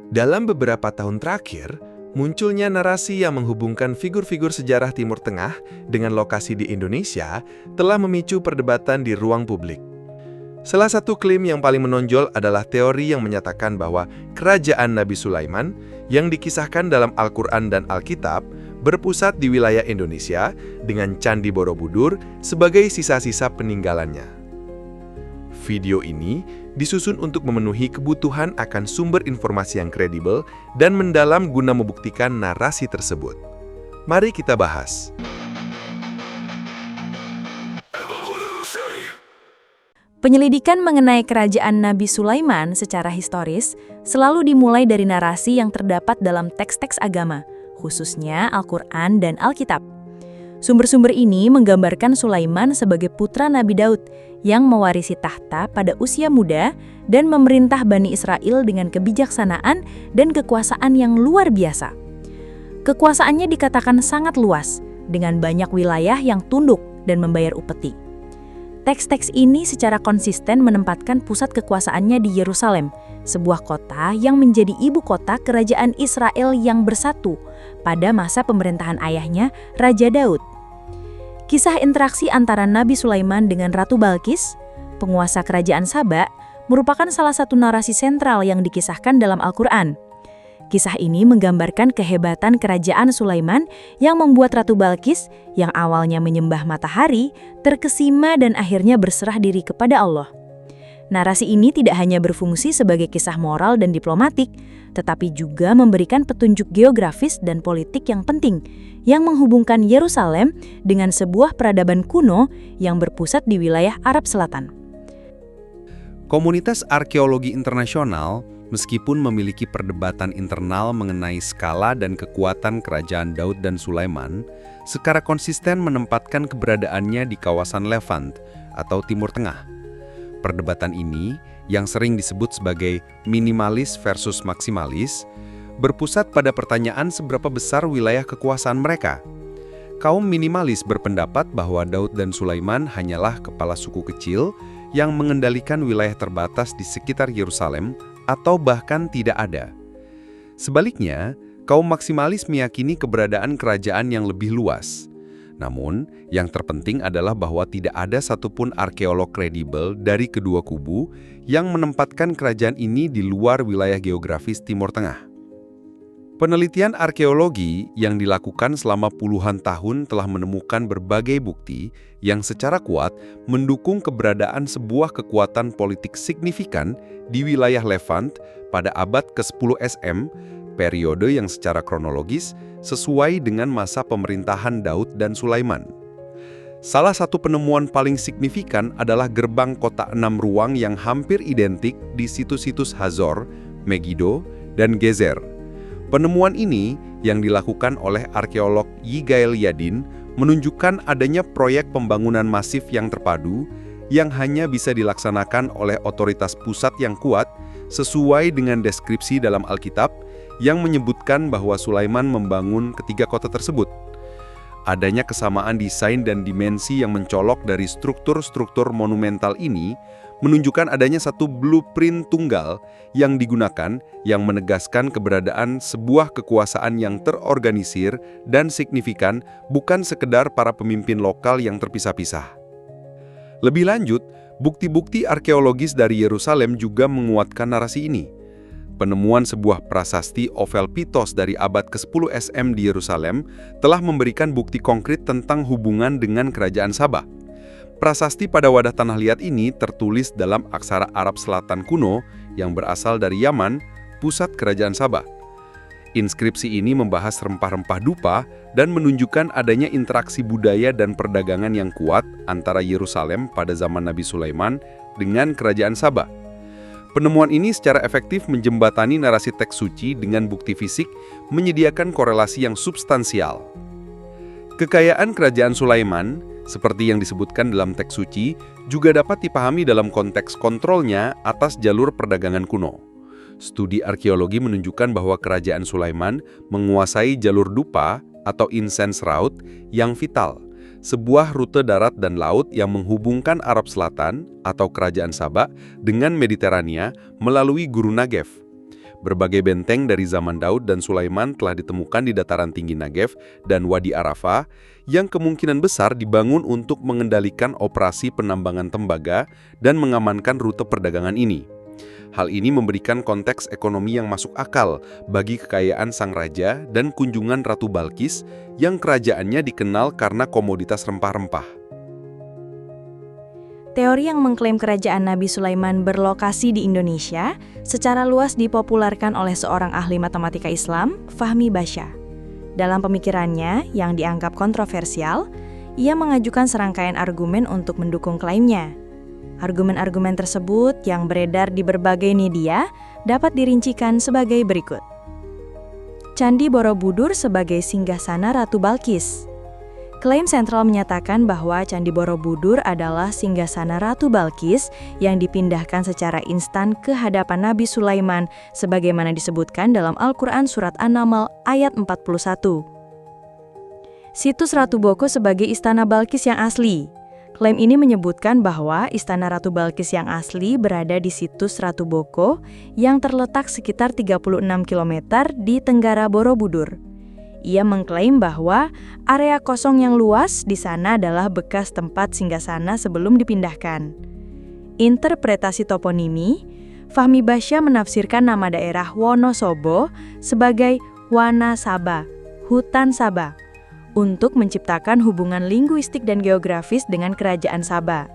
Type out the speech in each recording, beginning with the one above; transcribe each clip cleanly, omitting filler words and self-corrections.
Dalam beberapa tahun terakhir, munculnya narasi yang menghubungkan figur-figur sejarah Timur Tengah dengan lokasi di Indonesia telah memicu perdebatan di ruang publik. Salah satu klaim yang paling menonjol adalah teori yang menyatakan bahwa kerajaan Nabi Sulaiman yang dikisahkan dalam Al-Quran dan Alkitab berpusat di wilayah Indonesia dengan Candi Borobudur sebagai sisa-sisa peninggalannya. Video ini disusun untuk memenuhi kebutuhan akan sumber informasi yang kredibel dan mendalam guna membuktikan narasi tersebut. Mari kita bahas. Penyelidikan mengenai kerajaan Nabi Sulaiman secara historis selalu dimulai dari narasi yang terdapat dalam teks-teks agama, khususnya Al-Quran dan Alkitab. Sumber-sumber ini menggambarkan Sulaiman sebagai putra Nabi Daud yang mewarisi tahta pada usia muda dan memerintah Bani Israel dengan kebijaksanaan dan kekuasaan yang luar biasa. Kekuasaannya dikatakan sangat luas, dengan banyak wilayah yang tunduk dan membayar upeti. Teks-teks ini secara konsisten menempatkan pusat kekuasaannya di Yerusalem, sebuah kota yang menjadi ibu kota kerajaan Israel yang bersatu pada masa pemerintahan ayahnya, Raja Daud. Kisah interaksi antara Nabi Sulaiman dengan Ratu Balkis, penguasa kerajaan Saba, merupakan salah satu narasi sentral yang dikisahkan dalam Al-Quran. Kisah ini menggambarkan kehebatan kerajaan Sulaiman yang membuat Ratu Balkis, yang awalnya menyembah matahari, terkesima dan akhirnya berserah diri kepada Allah. Narasi ini tidak hanya berfungsi sebagai kisah moral dan diplomatik, tetapi juga memberikan petunjuk geografis dan politik yang penting, yang menghubungkan Yerusalem dengan sebuah peradaban kuno yang berpusat di wilayah Arab Selatan. Komunitas arkeologi internasional, meskipun memiliki perdebatan internal mengenai skala dan kekuatan kerajaan Daud dan Sulaiman, secara konsisten menempatkan keberadaannya di kawasan Levant atau Timur Tengah. Perdebatan ini, yang sering disebut sebagai minimalis versus maksimalis, berpusat pada pertanyaan seberapa besar wilayah kekuasaan mereka. Kaum minimalis berpendapat bahwa Daud dan Sulaiman hanyalah kepala suku kecil yang mengendalikan wilayah terbatas di sekitar Yerusalem atau bahkan tidak ada. Sebaliknya, kaum maksimalis meyakini keberadaan kerajaan yang lebih luas. Namun, yang terpenting adalah bahwa tidak ada satupun arkeolog kredibel dari kedua kubu yang menempatkan kerajaan ini di luar wilayah geografis Timur Tengah. Penelitian arkeologi yang dilakukan selama puluhan tahun telah menemukan berbagai bukti yang secara kuat mendukung keberadaan sebuah kekuatan politik signifikan di wilayah Levant pada abad ke-10 SM, periode yang secara kronologis sesuai dengan masa pemerintahan Daud dan Sulaiman. Salah satu penemuan paling signifikan adalah gerbang kota 6 ruang yang hampir identik di situs-situs Hazor, Megiddo, dan Gezer. Penemuan ini yang dilakukan oleh arkeolog Yigael Yadin menunjukkan adanya proyek pembangunan masif yang terpadu yang hanya bisa dilaksanakan oleh otoritas pusat yang kuat sesuai dengan deskripsi dalam Alkitab yang menyebutkan bahwa Sulaiman membangun ketiga kota tersebut. Adanya kesamaan desain dan dimensi yang mencolok dari struktur-struktur monumental ini menunjukkan adanya satu blueprint tunggal yang digunakan yang menegaskan keberadaan sebuah kekuasaan yang terorganisir dan signifikan, bukan sekedar para pemimpin lokal yang terpisah-pisah. Lebih lanjut, bukti-bukti arkeologis dari Yerusalem juga menguatkan narasi ini. Penemuan sebuah prasasti Ophelpitos dari abad ke-10 SM di Yerusalem telah memberikan bukti konkret tentang hubungan dengan kerajaan Sabah. Prasasti pada wadah tanah liat ini tertulis dalam aksara Arab Selatan kuno yang berasal dari Yaman, pusat kerajaan Sabah. Inskripsi ini membahas rempah-rempah dupa dan menunjukkan adanya interaksi budaya dan perdagangan yang kuat antara Yerusalem pada zaman Nabi Sulaiman dengan kerajaan Sabah. Penemuan ini secara efektif menjembatani narasi teks suci dengan bukti fisik, menyediakan korelasi yang substansial. Kekayaan kerajaan Sulaiman, seperti yang disebutkan dalam teks suci, juga dapat dipahami dalam konteks kontrolnya atas jalur perdagangan kuno. Studi arkeologi menunjukkan bahwa kerajaan Sulaiman menguasai jalur dupa atau incense route yang vital, sebuah rute darat dan laut yang menghubungkan Arab Selatan atau kerajaan Sabah dengan Mediterania melalui Guru Negev. Berbagai benteng dari zaman Daud dan Sulaiman telah ditemukan di dataran tinggi Negev dan Wadi Arafah yang kemungkinan besar dibangun untuk mengendalikan operasi penambangan tembaga dan mengamankan rute perdagangan ini. Hal ini memberikan konteks ekonomi yang masuk akal bagi kekayaan sang raja dan kunjungan Ratu Balkis yang kerajaannya dikenal karena komoditas rempah-rempah. Teori yang mengklaim kerajaan Nabi Sulaiman berlokasi di Indonesia secara luas dipopulerkan oleh seorang ahli matematika Islam, Fahmi Basya. Dalam pemikirannya yang dianggap kontroversial, ia mengajukan serangkaian argumen untuk mendukung klaimnya. Argumen-argumen tersebut yang beredar di berbagai media dapat dirincikan sebagai berikut. Candi Borobudur sebagai singgasana Ratu Balkis. Klaim sentral menyatakan bahwa Candi Borobudur adalah singgasana Ratu Balkis yang dipindahkan secara instan ke hadapan Nabi Sulaiman sebagaimana disebutkan dalam Al-Quran Surat An-Naml ayat 41. Situs Ratu Boko sebagai istana Balkis yang asli. Klaim ini menyebutkan bahwa istana Ratu Balkis yang asli berada di situs Ratu Boko yang terletak sekitar 36 km di Tenggara Borobudur. Ia mengklaim bahwa area kosong yang luas di sana adalah bekas tempat singgasana sebelum dipindahkan. Interpretasi toponimi, Fahmi Basya menafsirkan nama daerah Wonosobo sebagai Wanasaba, hutan Sabah, untuk menciptakan hubungan linguistik dan geografis dengan kerajaan Sabah.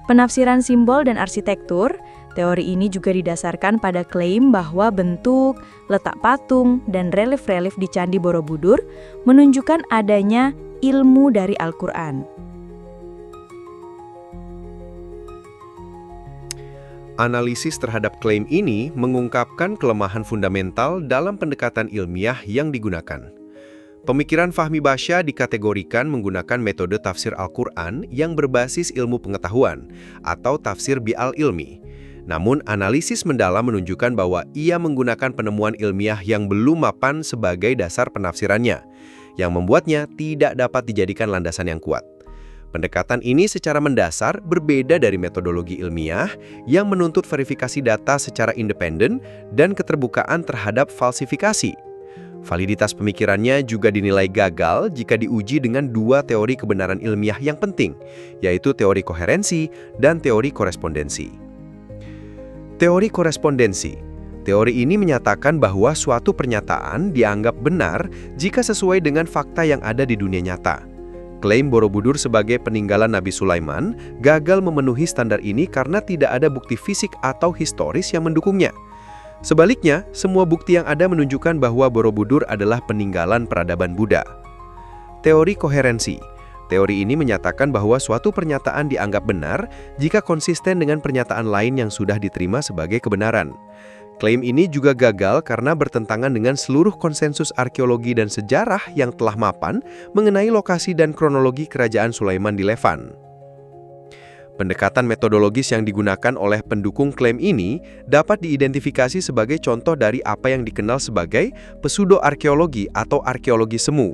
Penafsiran simbol dan arsitektur, teori ini juga didasarkan pada klaim bahwa bentuk, letak patung, dan relief-relief di Candi Borobudur menunjukkan adanya ilmu dari Al-Quran. Analisis terhadap klaim ini mengungkapkan kelemahan fundamental dalam pendekatan ilmiah yang digunakan. Pemikiran Fahmi Basya dikategorikan menggunakan metode tafsir Al-Quran yang berbasis ilmu pengetahuan atau tafsir bi'al ilmi. Namun, analisis mendalam menunjukkan bahwa ia menggunakan penemuan ilmiah yang belum mapan sebagai dasar penafsirannya, yang membuatnya tidak dapat dijadikan landasan yang kuat. Pendekatan ini secara mendasar berbeda dari metodologi ilmiah yang menuntut verifikasi data secara independen dan keterbukaan terhadap falsifikasi. Validitas pemikirannya juga dinilai gagal jika diuji dengan dua teori kebenaran ilmiah yang penting, yaitu teori koherensi dan teori korespondensi. Teori korespondensi. Teori ini menyatakan bahwa suatu pernyataan dianggap benar jika sesuai dengan fakta yang ada di dunia nyata. Klaim Borobudur sebagai peninggalan Nabi Sulaiman gagal memenuhi standar ini karena tidak ada bukti fisik atau historis yang mendukungnya. Sebaliknya, semua bukti yang ada menunjukkan bahwa Borobudur adalah peninggalan peradaban Buddha. Teori koherensi. Teori ini menyatakan bahwa suatu pernyataan dianggap benar jika konsisten dengan pernyataan lain yang sudah diterima sebagai kebenaran. Klaim ini juga gagal karena bertentangan dengan seluruh konsensus arkeologi dan sejarah yang telah mapan mengenai lokasi dan kronologi kerajaan Sulaiman di Levan. Pendekatan metodologis yang digunakan oleh pendukung klaim ini dapat diidentifikasi sebagai contoh dari apa yang dikenal sebagai pseudo-arkeologi atau arkeologi semu.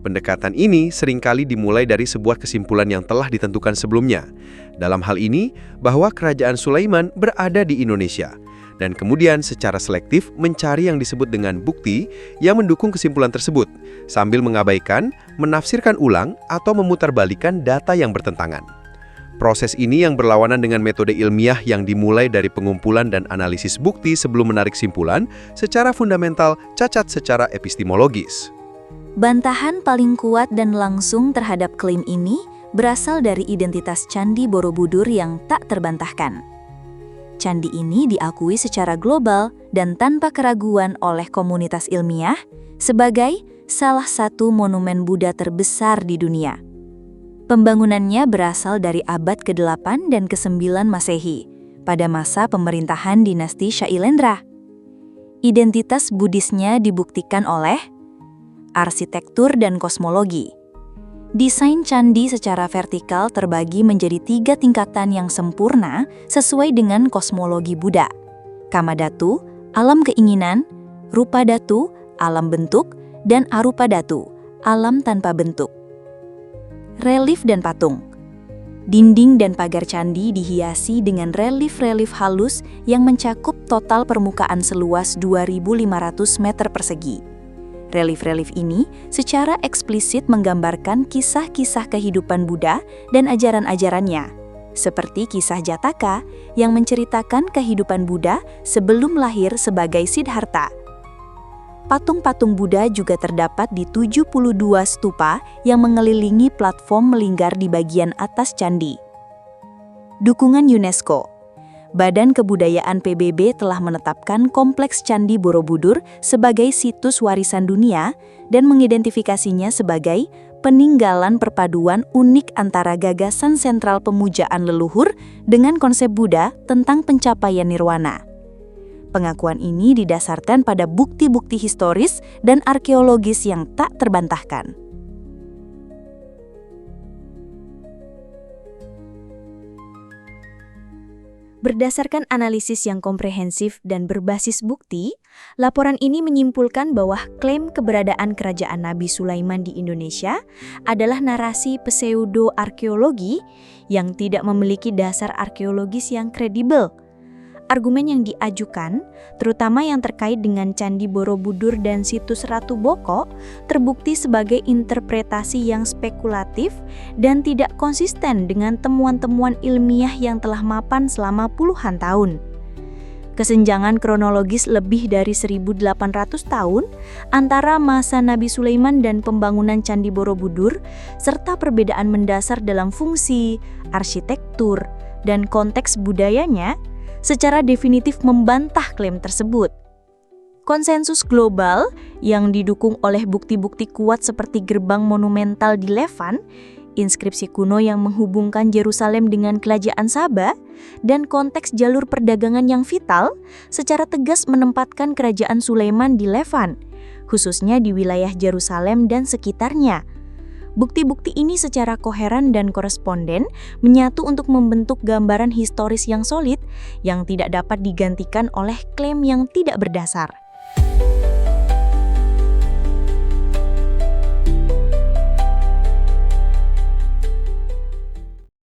Pendekatan ini seringkali dimulai dari sebuah kesimpulan yang telah ditentukan sebelumnya. Dalam hal ini, bahwa kerajaan Sulaiman berada di Indonesia, dan kemudian secara selektif mencari yang disebut dengan bukti yang mendukung kesimpulan tersebut, sambil mengabaikan, menafsirkan ulang, atau memutarbalikkan data yang bertentangan. Proses ini yang berlawanan dengan metode ilmiah yang dimulai dari pengumpulan dan analisis bukti sebelum menarik simpulan secara fundamental cacat secara epistemologis. Bantahan paling kuat dan langsung terhadap klaim ini berasal dari identitas Candi Borobudur yang tak terbantahkan. Candi ini diakui secara global dan tanpa keraguan oleh komunitas ilmiah sebagai salah satu monumen Buddha terbesar di dunia. Pembangunannya berasal dari abad ke-8 dan ke-9 Masehi, pada masa pemerintahan dinasti Shailendra. Identitas Buddhisnya dibuktikan oleh arsitektur dan kosmologi. Desain candi secara vertikal terbagi menjadi 3 tingkatan yang sempurna sesuai dengan kosmologi Buddha. Kamadhatu, alam keinginan, Rupadhatu, alam bentuk, dan Arupadhatu, alam tanpa bentuk. Relief dan patung. Dinding dan pagar candi dihiasi dengan relief-relief halus yang mencakup total permukaan seluas 2.500 meter persegi. Relief-relief ini secara eksplisit menggambarkan kisah-kisah kehidupan Buddha dan ajaran-ajarannya, seperti kisah Jataka yang menceritakan kehidupan Buddha sebelum lahir sebagai Siddhartha. Patung-patung Buddha juga terdapat di 72 stupa yang mengelilingi platform melingkar di bagian atas candi. Dukungan UNESCO. Badan Kebudayaan PBB telah menetapkan Kompleks Candi Borobudur sebagai situs warisan dunia dan mengidentifikasinya sebagai peninggalan perpaduan unik antara gagasan sentral pemujaan leluhur dengan konsep Buddha tentang pencapaian nirwana. Pengakuan ini didasarkan pada bukti-bukti historis dan arkeologis yang tak terbantahkan. Berdasarkan analisis yang komprehensif dan berbasis bukti, laporan ini menyimpulkan bahwa klaim keberadaan kerajaan Nabi Sulaiman di Indonesia adalah narasi pseudo-arkeologi yang tidak memiliki dasar arkeologis yang kredibel. Argumen yang diajukan, terutama yang terkait dengan Candi Borobudur dan situs Ratu Boko, terbukti sebagai interpretasi yang spekulatif dan tidak konsisten dengan temuan-temuan ilmiah yang telah mapan selama puluhan tahun. Kesenjangan kronologis lebih dari 1.800 tahun antara masa Nabi Sulaiman dan pembangunan Candi Borobudur, serta perbedaan mendasar dalam fungsi, arsitektur, dan konteks budayanya, secara definitif membantah klaim tersebut. Konsensus global yang didukung oleh bukti-bukti kuat seperti gerbang monumental di Levan, inskripsi kuno yang menghubungkan Yerusalem dengan Kerajaan Saba, dan konteks jalur perdagangan yang vital secara tegas menempatkan Kerajaan Sulaiman di Levan, khususnya di wilayah Yerusalem dan sekitarnya. Bukti-bukti ini secara koheren dan koresponden menyatu untuk membentuk gambaran historis yang solid yang tidak dapat digantikan oleh klaim yang tidak berdasar.